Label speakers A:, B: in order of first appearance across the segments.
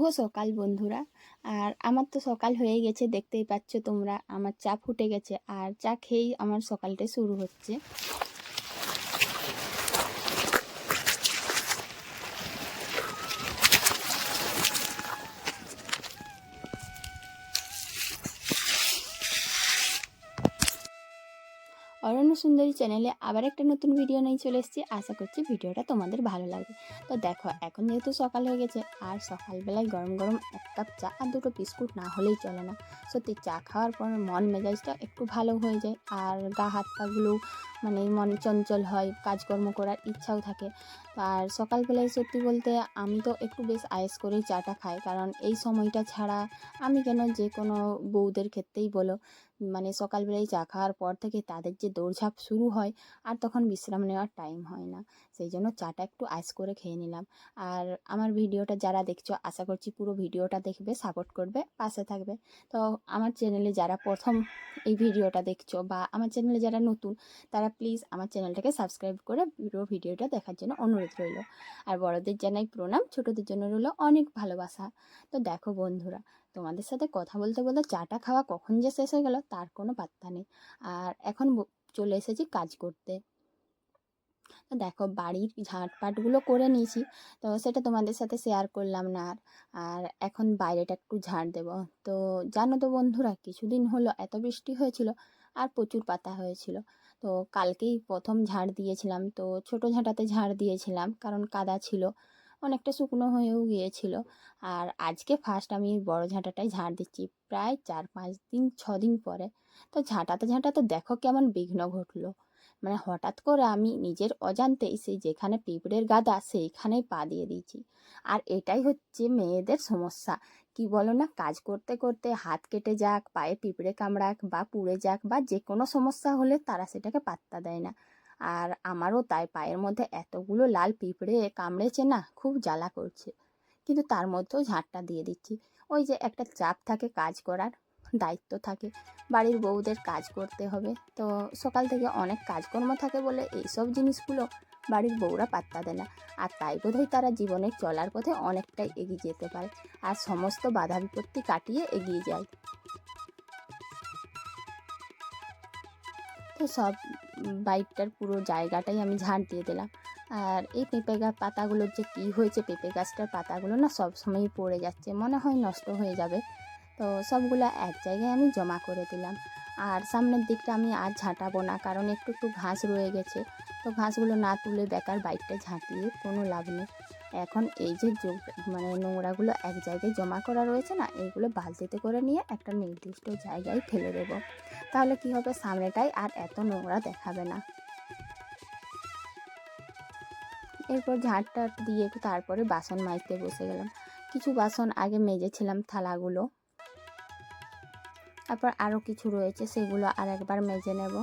A: শুভ সকাল বন্ধুরা। আর আমার তো সকাল হয়ে গেছে, দেখতেই পাচ্ছ তোমরা। আমার চা ফুটে গেছে আর চা খেয়েই আমার সকালটা শুরু হচ্ছে। অরণ্য সুন্দরী চ্যানেলে আবার একটা নতুন ভিডিও নিয়ে চলে এসেছি। আশা করছি ভিডিওটা তোমাদের ভালো লাগবে। তো দেখো, এখন যেহেতু সকাল হয়ে গেছে আর সকালবেলায় গরম গরম এক কাপ চা আর দুটো বিস্কুট না হলেই চলে না। সত্যি চা খাওয়ার পর মন মেজাজটা একটু ভালো হয়ে যায় আর গা হাত পাগুলো মন চঞ্চল হয়, কাজকর্ম করার ইচ্ছাও থাকে। আর সকালবেলায় সত্যি বলতে আমি তো একটু বেশ আয়েস করেই চাটা খাই, কারণ এই সময়টা ছাড়া আমি কেন, যে কোনো বউদের ক্ষেত্রেই বলো, সকালবেলায় চা খাওয়ার পর থেকে তাদের যে দৌড়ঝাঁপ শুরু হয় আর তখন বিশ্রাম নেওয়ার টাইম হয় না। সেই জন্য চাটা একটু আইস করে খেয়ে নিলাম। আর আমার ভিডিওটা যারা দেখছো, আশা করছি পুরো ভিডিওটা দেখবে, সাপোর্ট করবে, পাশে থাকবে। তো আমার চ্যানেলে যারা প্রথম এই ভিডিওটা দেখছো বা আমার চ্যানেলে যারা নতুন, তারা প্লিজ আমার চ্যানেলটাকে সাবস্ক্রাইব করে পুরো ভিডিওটা দেখার জন্য অনুরোধ রইল। আর বড়দের জানাই প্রণাম, ছোটদের জন্য রইল অনেক ভালোবাসা। তো দেখো বন্ধুরা, তোমাদের সাথে কথা বলতে বলতে চাটা খাওয়া কখন যে শেষ হয়ে গেল তার কোনো পাত্তা নেই। আর এখন চলে এসেছি কাজ করতে। তো দেখো, বাড়ির ঝাঁটপাটগুলো করে নিয়েছি, তো সেটা তোমাদের সাথে শেয়ার করলাম না। আর এখন বাইরেটা একটু ঝাঁট দেব। তো জানো তো বন্ধুরা, কিছুদিন হলো এত বৃষ্টি হয়েছিল আর প্রচুর পাতা হয়েছিল। তো কালকেই প্রথম ঝাড় দিয়েছিলাম, তো ছোট ঝাঁটাতে ঝাড় দিয়েছিলাম কারণ কাদা ছিল, অনেকটা শুকনো হয়েও গিয়েছিল। আর আজকে ফার্স্ট আমি বড় ঝাঁটাটাই ঝাড় দিচ্ছি, প্রায় 4-5 দিন 6 দিন পরে। তো ঝাঁটাতে ঝাঁটাতে দেখো কেমন বিঘ্ন ঘটলো। হঠাৎ করে আমি নিজের অজান্তেই সেই যেখানে পিঁপড়ের গাদা সেইখানেই পা দিয়ে দিয়েছি। আর এটাই হচ্ছে মেয়েদের সমস্যা। কি বলো না, কাজ করতে করতে হাত কেটে যাক, পায়ে পিঁপড়ে কামড়াক বা পুড়ে যাক বা যে কোনো সমস্যা হলে তারা সেটাকে পাত্তা দেয় না। আর আমারও তাই, পায়ের মধ্যে এতগুলো লাল পিঁপড়ে কামড়েছে না, খুব জ্বালা করছে। কিন্তু তার মধ্যেও ঝাঁটটা দিয়ে দিচ্ছি। ওই যে একটা চাপ থাকে, কাজ করার দায়িত্ব থাকে, বাড়ির বউদের কাজ করতে হবে। তো সকাল থেকে অনেক কাজকর্ম থাকে বলে এইসব জিনিসগুলো বাড়ির বউরা পাত্তা দেয় না। আর তাই বোধহয় তারা জীবনে চলার পথে অনেকটাই এগিয়ে যেতে পারে আর সমস্ত বাধা বিপত্তি কাটিয়ে এগিয়ে যায়। তো সব বাইকটার পুরো জায়গাটাই আমি ঝাঁট দিয়ে দিলাম। আর এই পেঁপে গাছ পাতাগুলোর যে কী হয়েছে, পেঁপে গাছটার পাতাগুলো না সব সময়ই পড়ে যাচ্ছে, মনে হয় নষ্ট হয়ে যাবে। তো সবগুলো এক জায়গায় আমি জমা করে দিলাম। আর সামনের দিকটা আমি আর ঝাঁটাবো না, কারণ একটু একটু ঘাস রয়ে গেছে। তো ঘাসগুলো না তুলে বেকার বাইকটা ঝাঁটিয়ে কোনো লাভ নেই। এখন এই যে নোংরাগুলো এক জায়গায় জমা করা রয়েছে না, এইগুলো বালতিতে করে নিয়ে একটা নির্দিষ্ট জায়গায় ফেলে দেবো। তাহলে কি হবে, সামনেটাই আর এত নোংরা দেখাবে না। এরপর ঝাঁটটা দিয়ে তারপরে বাসন মাজতে বসে গেলাম। কিছু বাসন আগে মেজেছিলাম, থালাগুলো। তারপর আরও কিছু রয়েছে, সেগুলো আর একবার মেজে নেব।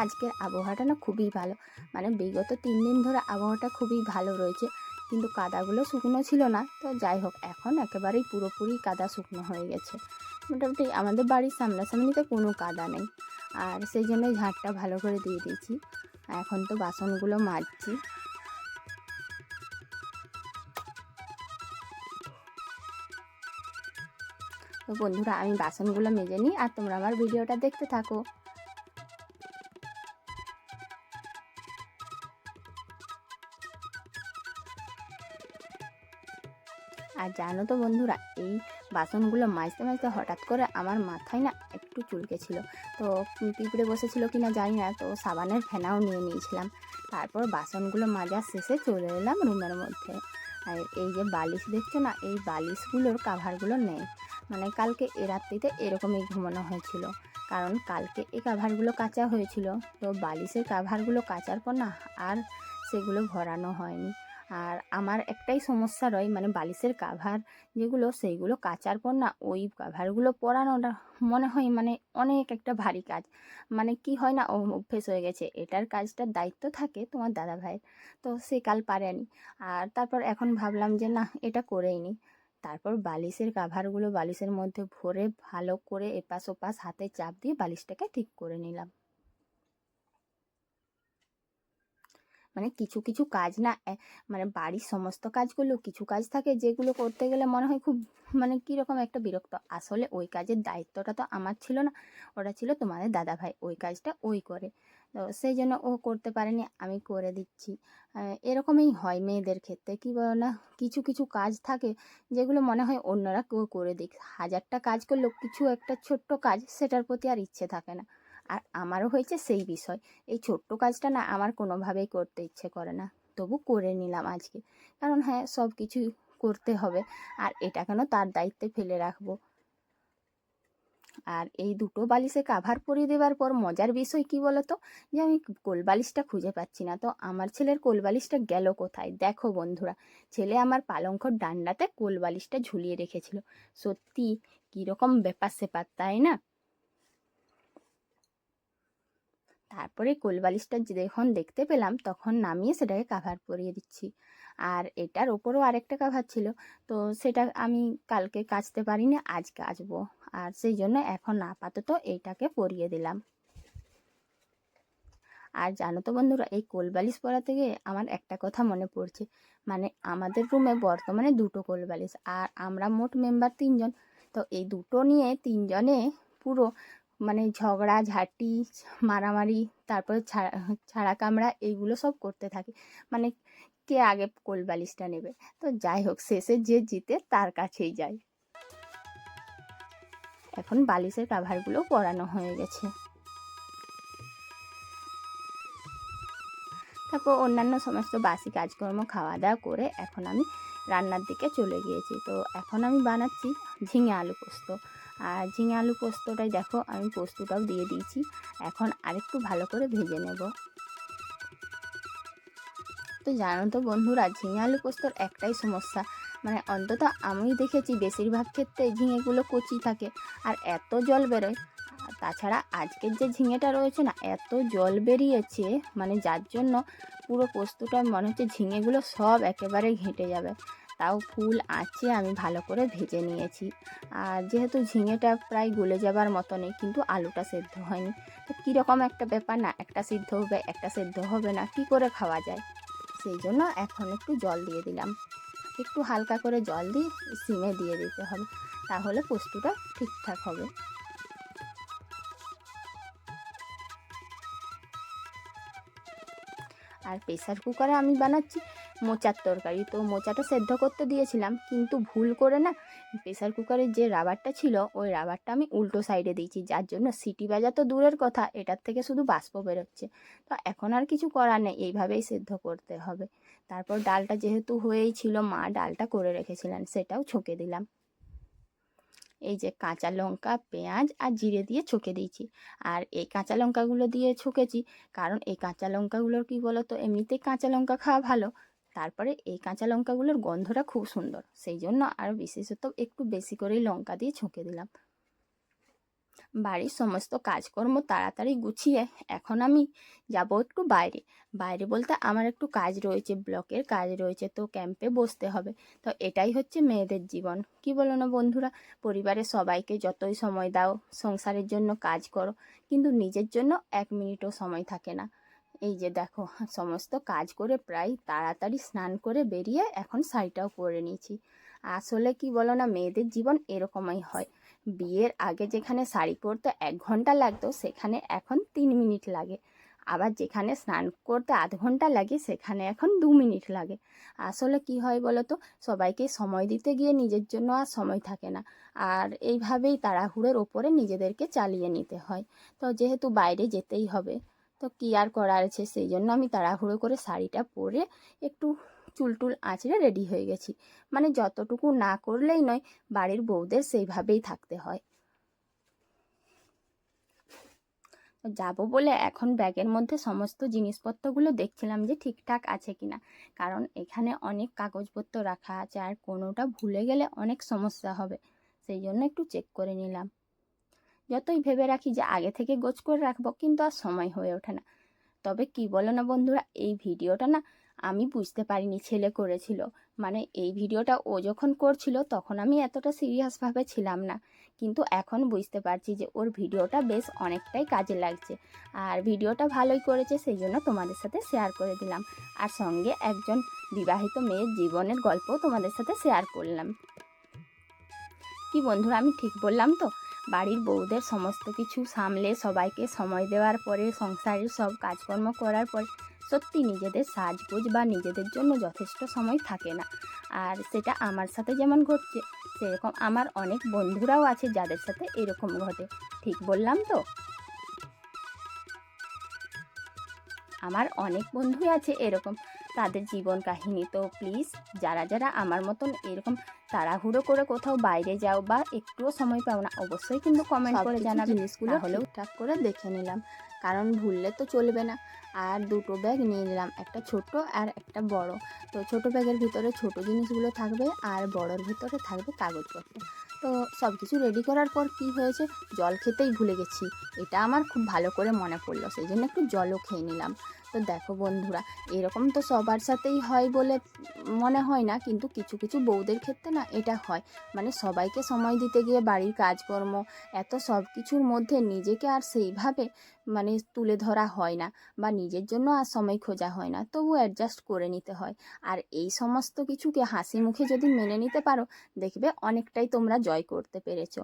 A: আজকের আবহাওয়াটা না খুবই ভালো, বিগত 3 দিন ধরে আবহাওয়াটা খুবই ভালো রয়েছে। কিন্তু কাদাগুলো শুকনো ছিল না, তো যাই হোক, এখন একেবারেই পুরোপুরি কাদা শুকনো হয়ে গেছে। মোটামুটি আমাদের বাড়ির সামনাসামনিতে কোনো কাদা নেই, আর সেই জন্যই ঝাঁটটা ভালো করে দিয়ে দিয়েছি। এখন তো বাসনগুলো মাজছি। তো বন্ধুরা, আমি বাসনগুলো মেজে নিই আর তোমরা আমার ভিডিওটা দেখতে থাকো। আর জানো তো বন্ধুরা, এই বাসনগুলো মাজতে মাজতে হঠাৎ করে আমার মাথায় না একটু চুলকেছিল। তো পিঁপড়ে বসেছিল কিনা জানি না, তো সাবানের ফেনাও নিয়ে নিয়েছিলাম। তারপর বাসনগুলো মাজা শেষে চলে এলাম রুমের মধ্যে। আর এই যে বালিশ দেখছো না, এই বালিশগুলোর কাভারগুলো নেই। কালকে এ রাত্রিতে এরকমই ঘুমানো হয়েছিল, কারণ কালকে এই কাভারগুলো কাচা হয়েছিল। তো বালিশের কাভারগুলো কাচার পর না আর সেগুলো ভরানো হয়নি। আর আমার একটাই সমস্যা রয়, বালিশের কাভার যেগুলো, সেইগুলো কাচার পর না ওই কাভারগুলো পরানোটা মনে হয় অনেক একটা ভারী কাজ। কি হয় না, অভ্যেস হয়ে গেছে। এটার কাজটার দায়িত্ব থাকে তোমার দাদা ভাইয়ের, তো সে কাল পারেনি। আর তারপর এখন ভাবলাম যে না, এটা করেই নি। তারপর বালিশের কাভারগুলো বালিশের মধ্যে ভরে ভালো করে এপাশ ওপাশ হাতে চাপ দিয়ে বালিশটাকে ঠিক করে নিলাম। মানে কিছু কিছু কাজ না মানে বাড়ির সমস্ত কাজ করলেও কিছু কাজ থাকে যেগুলো করতে গেলে মনে হয় খুব মানে কীরকম একটা বিরক্ত। আসলে ওই কাজের দায়িত্বটা তো আমার ছিল না, ওটা ছিল তোমাদের দাদাভাই, ওই কাজটা ওই করে। তো সেই জন্য ও করতে পারেনি, আমি করে দিচ্ছি। এরকমই হয় মেয়েদের ক্ষেত্রে, কী বলো না, কিছু কিছু কাজ থাকে যেগুলো মনে হয় অন্যরা কেউ করে দিক, হাজারটা কাজ করলেও কিছু একটা ছোট্ট কাজ সেটার প্রতি আর ইচ্ছে থাকে না। আর আমারও হয়েছে সেই বিষয়, এই ছোট্ট কাজটা না আমার কোনোভাবেই করতে ইচ্ছে করে না, তবু করে নিলাম আজকে, কারণ হ্যাঁ সব কিছুই করতে হবে, আর এটা কেন তার দায়িত্বে ফেলে রাখবো। আর এই দুটো বালিশে কাভার পরিয়ে দেওয়ার পর মজার বিষয় কি বলতো, যে আমি কোলবালিশটা খুঁজে পাচ্ছি না। তো আমার ছেলের কোলবালিশটা গেল কোথায়, দেখো বন্ধুরা, ছেলে আমার পালঙ্কর ডান্ডাতে কোলবালিশটা ঝুলিয়ে রেখেছিল। সত্যি কীরকম ব্যাপার স্যাপার, তাই না? তারপরে কোলবালিশটা যখন দেখতে পেলাম তখন নামিয়ে সেটাকে কাভার পরিয়ে দিচ্ছি। আর এটার ওপরও আরেকটা কাভার ছিল, তো সেটা আমি কালকে কাচতে পারিনি, আজ কাচবো, আর সেই জন্য এখন আপাতত এইটাকে পরিয়ে দিলাম। আর জানো তো বন্ধুরা, এই কোলবালিশ পরাতে গিয়ে আমার একটা কথা মনে পড়ছে, মানে আমাদের রুমে বর্তমানে দুটো কোলবালিশ, আর আমরা মোট মেম্বার 3 জন। তো এই দুটো নিয়ে 3 জনে পুরো মানে ঝগড়া ঝাঁটি, মারামারি, তারপরে ছাড়া কামড়া, এইগুলো সব করতে থাকি, মানে কে আগে কোলবালিশটা নেবে। তো যাই হোক, শেষে যে জিতে তার কাছেই যায়। এখন বালিশের কাভারগুলো পরানো হয়ে গেছে। তারপর অন্যান্য সমস্ত বাসি কাজকর্ম খাওয়া দাওয়া করে এখন আমি রান্নার দিকে চলে গিয়েছি। তো এখন আমি বানাচ্ছি ঝিঙে আলু পোস্ত, আর ঝিঙে আলু পোস্তটাই দেখো আমি পোস্তটাও দিয়ে দিয়েছি, এখন আরেকটু ভালো করে ভেজে নেব। তো জানো তো বন্ধুরা, ঝিঙে আলু পোস্তর একটাই সমস্যা, মানে অন্তত আমি দেখেছি বেশিরভাগ ক্ষেত্রে ঝিঙেগুলো কচি থাকে আর এত জল বেরোয়। তাছাড়া আজকের যে ঝিঙেটা রয়েছে না, এত জল বেরিয়েছে, মানে যার জন্য পুরো পোস্তটা মনে হচ্ছে ঝিঙেগুলো সব একেবারে ঘেঁটে যাবে। তাও ফুল আঁচে আমি ভালো করে ভেজে নিয়েছি। আর যেহেতু ঝিঙেটা প্রায় গলে যাবার মতনই, কিন্তু আলুটা সেদ্ধ হয়নি, তো কীরকম একটা ব্যাপার না, একটা সিদ্ধ হবে একটা সেদ্ধ হবে না, কি করে খাওয়া যায়। সেই জন্য এখন একটু জল দিয়ে দিলাম, একটু হালকা করে জল দিয়ে সিমে দিয়ে দিতে হবে, তাহলে পোস্তটা ঠিকঠাক হবে। আর প্রেসার কুকারে আমি বানাচ্ছি মোচার তরকারি। তো মোচাটা সেদ্ধ করতে দিয়েছিলাম, কিন্তু ভুল করে না প্রেসার কুকারের যে রাবারটা ছিল ওই রাবারটা আমি উল্টো সাইডে দিয়েছি, যার জন্য সিটি বাজা তো দূরের কথা, এটার থেকে শুধু বাষ্প বেরোচ্ছে। তো এখন আর কিছু করার নেই, এইভাবেই সেদ্ধ করতে হবে। তারপর ডালটা যেহেতু হয়েই ছিল, মা ডালটা করে রেখেছিলেন, সেটাও ছকে দিলাম। এই যে কাঁচা লঙ্কা, পেঁয়াজ আর জিরে দিয়ে ছকে দিয়েছি। আর এই কাঁচা লঙ্কাগুলো দিয়ে ছকেছি কারণ এই কাঁচা লঙ্কাগুলোর কী বলো তো, এমনিতেই কাঁচা লঙ্কা খাওয়া ভালো, তারপরে এই কাঁচা লঙ্কাগুলোর গন্ধটা খুব সুন্দর, সেই জন্য আরও বিশেষত একটু বেশি করেই লঙ্কা দিয়ে ছকে দিলাম। বাড়ির সমস্ত কাজকর্ম তাড়াতাড়ি গুছিয়ে এখন আমি যাব একটু বাইরে। বাইরে বলতে আমার একটু কাজ রয়েছে, ব্লকের কাজ রয়েছে, তো ক্যাম্পে বসতে হবে। তো এটাই হচ্ছে মেয়েদের জীবন, কি বলো না বন্ধুরা? পরিবারের সবাইকে যতই সময় দাও, সংসারের জন্য কাজ করো, কিন্তু নিজের জন্য 1 মিনিটও সময় থাকে না। এই যে দেখো, সমস্ত কাজ করে প্রায় তাড়াতাড়ি স্নান করে বেরিয়ে এখন শাড়িটাও পরে নিয়েছি। আসলে কি বলো না, মেয়েদের জীবন এরকমই হয়। বিয়ের আগে যেখানে শাড়ি পরতে 1 ঘন্টা লাগতো, সেখানে এখন 3 মিনিট লাগে। আবার যেখানে স্নান করতে আধ ঘন্টা লাগে, সেখানে এখন 2 মিনিট লাগে। আসলে কি হয় বলো তো, সবাইকে সময় দিতে গিয়ে নিজের জন্য আর সময় থাকে না, আর এইভাবেই তাড়াহুড়োর ওপরে নিজেদেরকে চালিয়ে নিতে হয়। তো যেহেতু বাইরে যেতেই হবে, তো কী আর করার আছে, সেই জন্য আমি তাড়াহুড়ো করে শাড়িটা পরে একটু চুল টুল আঁচড়ে রেডি হয়ে গেছি। মানে যতটুকু না করলেই নয়, বাড়ির বউদের সেইভাবেই থাকতে হয়। যাব বলে এখন ব্যাগের মধ্যে সমস্ত জিনিসপত্রগুলো দেখছিলাম যে ঠিকঠাক আছে কিনা, কারণ এখানে অনেক কাগজপত্র রাখা আছে, আর কোনোটা ভুলে গেলে অনেক সমস্যা হবে, সেই জন্য একটু চেক করে নিলাম। যতই ভেবে রাখি যে আগে থেকে গোছ করে রাখবো, কিন্তু আর সময় হয়ে ওঠে না। তবে কি বলো না বন্ধুরা, এই ভিডিওটা না আমি বুঝতে পারিনি ছেলে করেছিল। মানে এই ভিডিওটা ও যখন করছিল তখন আমি এতটা সিরিয়াসভাবে ছিলাম না, কিন্তু এখন বুঝতে পারছি যে ওর ভিডিওটা বেশ অনেকটাই কাজে লাগছে, আর ভিডিওটা ভালোই করেছে, সেই জন্য তোমাদের সাথে শেয়ার করে দিলাম। আর সঙ্গে একজন বিবাহিত মেয়ের জীবনের গল্পও তোমাদের সাথে শেয়ার করলাম। কি বন্ধুরা, আমি ঠিক বললাম তো? বাড়ির বউদের সমস্ত কিছু সামলে সবাইকে সময় দেওয়ার পরে, সংসারের সব কাজকর্ম করার পর সত্যি নিজেদের সাজগোজ বা নিজেদের জন্য যথেষ্ট সময় থাকে না। আর সেটা আমার সাথে যেমন ঘটছে, সেরকম আমার অনেক বন্ধুরাও আছে যাদের সাথে এরকম ঘটে। ঠিক বললাম তো? আমার অনেক বন্ধুই আছে এরকম, তাদের জীবন কাহিনী। তো প্লিজ যারা যারা আমার মতন এরকম তাড়াহুড়ো করে কোথাও বাইরে যাও বা একটুও সময় পাও না, অবশ্যই কিন্তু কমেন্ট করে জানাবে। জিনিসগুলো হলেও ঠিকঠাক করে দেখে নিলাম, কারণ ভুললে তো চলবে না। আর দুটো ব্যাগ নিয়ে নিলাম, একটা ছোট আর একটা বড়। তো ছোট ব্যাগের ভিতরে ছোট জিনিসগুলো থাকবে আর বড়োর ভিতরে থাকবে কাগজপত্র। তো সব কিছু রেডি করার পর কি হয়েছে, জল খেতেই ভুলে গেছি। এটা আমার খুব ভালো করে মনে পড়লো, সেই জন্য একটু জলও খেয়ে নিলাম। তো দেখো বন্ধুরা, এরকম তো সবার সাথেই হয় বলে মনে হয় না, কিন্তু কিছু কিছু বউদের ক্ষেত্রে না এটা হয়। মানে সবাইকে সময় দিতে গিয়ে বাড়ির কাজকর্ম এত সব কিছুর মধ্যে নিজেকে আর সেইভাবে মানে তুলে ধরা হয় না, বা নিজের জন্য আর সময় খোঁজা হয় না, তবু অ্যাডজাস্ট করে নিতে হয়। আর এই সমস্ত কিছুকে হাসি মুখে যদি মেনে নিতে পারো, দেখবে অনেকটাই তোমরা জয় করতে পেরেছো।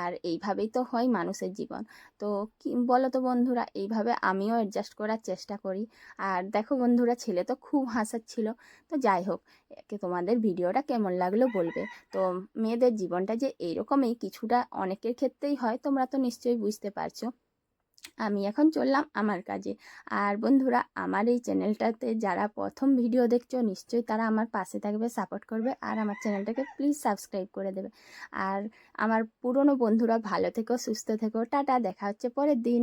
A: আর এইভাবেই তো হয় মানুষের জীবন। তো কি বলো তো বন্ধুরা, এইভাবে আমিও অ্যাডজাস্ট করার চেষ্টা করি। আর দেখো বন্ধুরা, ছেলে তো খুব হাসাচ্ছিল। তো যাই হোক, তোমাদের ভিডিওটা কেমন লাগলো বলবে। তো মেয়েদের জীবনটা যে এইরকমই কিছুটা অনেকের ক্ষেত্রেই হয়, তোমরা তো নিশ্চয়ই বুঝতে পারছো। আমি এখন চললাম আমার কাজে। আর বন্ধুরা, আমার এই চ্যানেলটাতে যারা প্রথম ভিডিও দেখছো, নিশ্চয়ই তারা আমার পাশে থাকবে, সাপোর্ট করবে, আর আমার চ্যানেলটাকে প্লিজ সাবস্ক্রাইব করে দেবে। আর আমার পুরনো বন্ধুরা ভালো থেকো, সুস্থ থেকো, টাটা, দেখা হচ্ছে পরের দিন।